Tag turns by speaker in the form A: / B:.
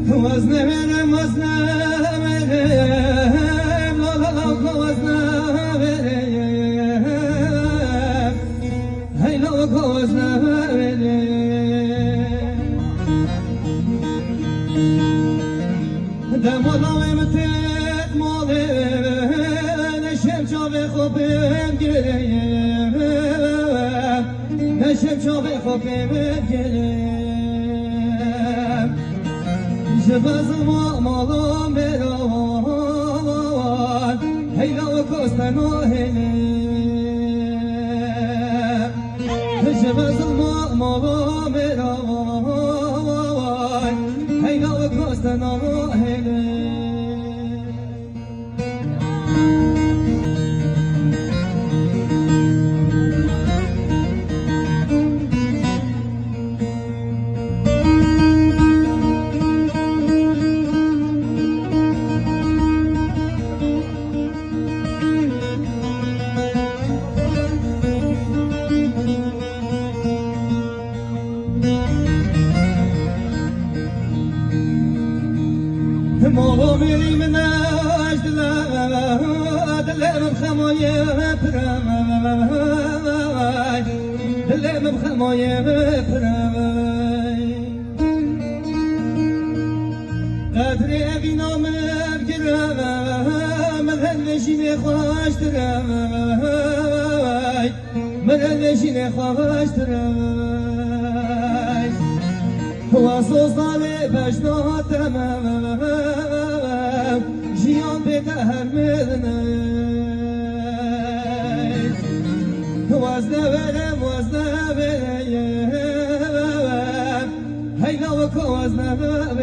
A: وزنه برم لالا وزنه برم هی لالا وزنه برم دمالا امتد ماله نشم چاوه خوبم گرم نشم چاوه خوبم گرم جبازم مالم بران هیلا و کستن و هلم جبازم مالم بران هیلا و کستن و هلم مالو میریم ناش دلم بخمایه پرای دلم بخمایه پرای قدر اوینام بگرم من نشین خوش ترای من نشین خوش ترای واسوس داله بشناتم جیان بدهر مدنه وزنه برم هیلا و که وزنه برم